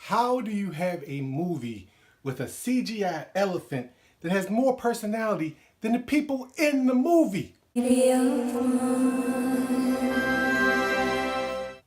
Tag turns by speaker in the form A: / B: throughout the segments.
A: How do you have a movie with a CGI elephant that has more personality than the people in the movie?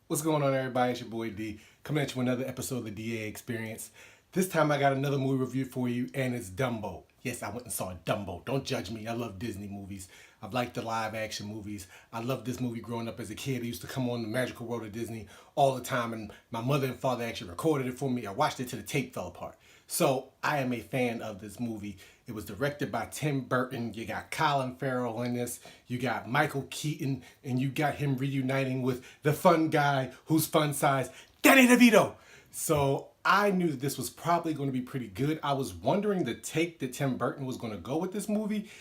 A: What's going on, everybody? It's your boy D, coming at you with another episode of the DA Experience. This time I got another movie review for you, and it's Dumbo. Yes, I went and saw Dumbo. Don't judge me. I love Disney movies. I've liked the live action movies. I loved this movie growing up as a kid. It used to come on the Magical World of Disney all the time, and my mother and father actually recorded it for me. I watched it till the tape fell apart. So I am a fan of this movie. It was directed by Tim Burton. You got Collin Farrel in this. You got Michael Keaton, and you got him reuniting with the fun guy who's fun size, Danny Devito. So I knew that this was probably going to be pretty good. I was wondering the take that Tim Burton was going to go with this movie,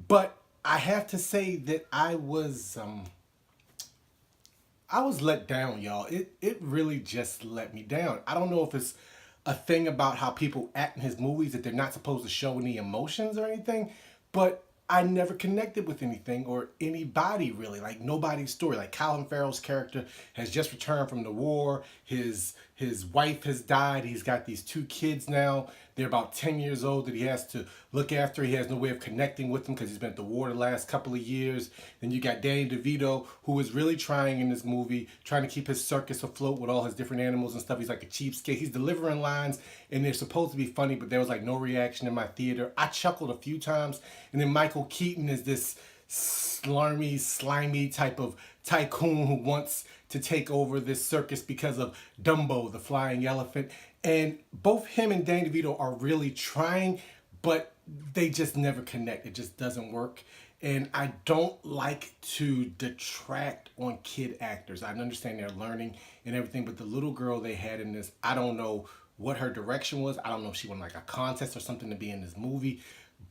A: but I have to say that I was let down, y'all. It really just let me down. I don't know if it's a thing about how people act in his movies that they're not supposed to show any emotions or anything, but I never connected with anything or anybody really, like nobody's story. Like Collin Farrell's character has just returned from the war. His wife has died. He's got these two kids now. They're about 10 years old that he has to look after. He has no way of connecting with them because he's been at the war the last couple of years. Then you got Danny DeVito, who is really trying in this movie, trying to keep his circus afloat with all his different animals and stuff. He's like a cheapskate. He's delivering lines, and they're supposed to be funny, but there was like no reaction in my theater. I chuckled a few times. And then Michael Keaton is this slimy type of tycoon who wants to take over this circus because of Dumbo, the flying elephant. And both him and Danny DeVito are really trying, but they just never connect. It just doesn't work. And I don't like to detract on kid actors. I understand they're learning and everything, but the little girl they had in this, I don't know what her direction was. I don't know if she won like a contest or something to be in this movie,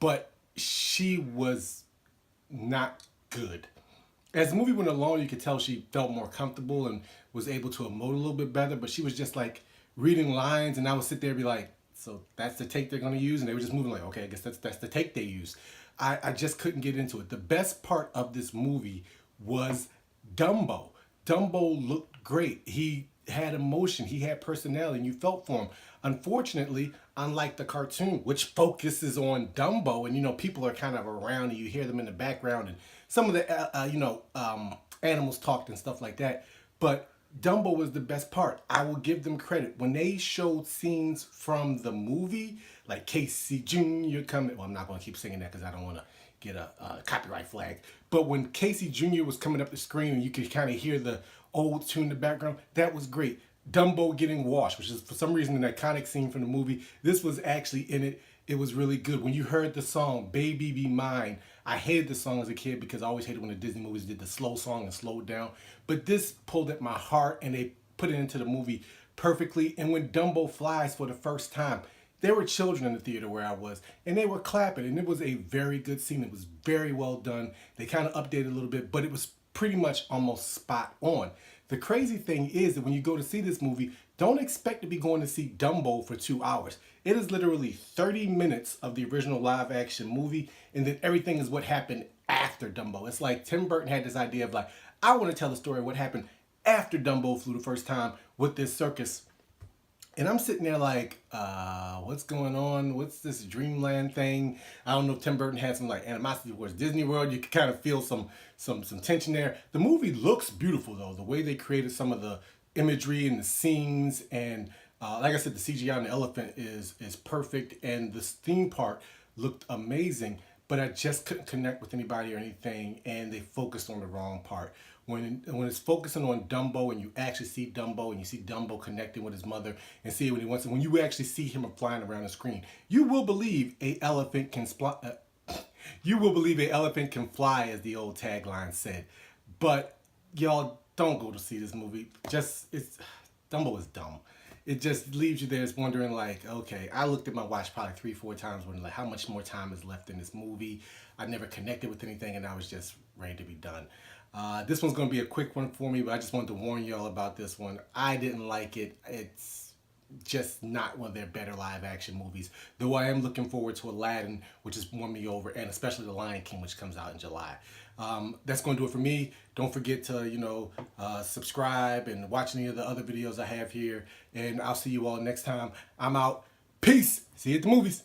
A: but she was not good. As the movie went along, you could tell she felt more comfortable and was able to emote a little bit better, but she was just like reading lines, and I would sit there and be like, so that's the take they're going to use? And they were just moving like, okay, I guess that's the take they use. I just couldn't get into it. The best part of this movie was Dumbo. Dumbo looked great. He had emotion. He had personality, and you felt for him. Unfortunately, unlike the cartoon, which focuses on Dumbo, and people are kind of around, and you hear them in the background, and some of the animals talked and stuff like that. But Dumbo was the best part. I will give them credit. When they showed scenes from the movie, like Casey Jr. coming, well, I'm not going to keep singing that because I don't want to get a copyright flag. But when Casey Jr. was coming up the screen and you could kind of hear the old tune in the background, that was great. Dumbo getting washed, which is for some reason an iconic scene from the movie. This was actually in it. It was really good. When you heard the song, Baby Be Mine, I hated the song as a kid because I always hated when the Disney movies did the slow song and slowed down. But this pulled at my heart, and they put it into the movie perfectly. And when Dumbo flies for the first time, there were children in the theater where I was, and they were clapping, and it was a very good scene. It was very well done. They kind of updated a little bit, but it was pretty much almost spot on. The crazy thing is that when you go to see this movie, don't expect to be going to see Dumbo for 2 hours. It is literally 30 minutes of the original live action movie, and then everything is what happened after Dumbo. It's like Tim Burton had this idea of like, I want to tell the story of what happened after Dumbo flew the first time with this circus. And I'm sitting there like, what's going on? What's this dreamland thing? I don't know if Tim Burton had some like animosity towards Disney World. You can kind of feel some tension there. The movie looks beautiful though. The way they created some of the imagery and the scenes, and like I said, the CGI on the elephant is perfect, and the theme park looked amazing. But I just couldn't connect with anybody or anything, and they focused on the wrong part. When it's focusing on Dumbo, and you actually see Dumbo, and you see Dumbo connecting with his mother, and see what he wants, and when you actually see him flying around the screen, you will believe a elephant can you will believe an elephant can fly, as the old tagline said. But y'all don't go to see this movie. Dumbo is dumb. It just leaves you there wondering like, okay, I looked at my watch probably 3-4 times wondering like how much more time is left in this movie. I never connected with anything, and I was just ready to be done. This one's going to be a quick one for me, but I just wanted to warn y'all about this one. I didn't like it. just not one of their better live action movies. Though I am looking forward to Aladdin, which has won me over, and especially The Lion King, which comes out in July. That's going to do it for me. Don't forget to, subscribe and watch any of the other videos I have here. And I'll see you all next time. I'm out. Peace. See you at the movies.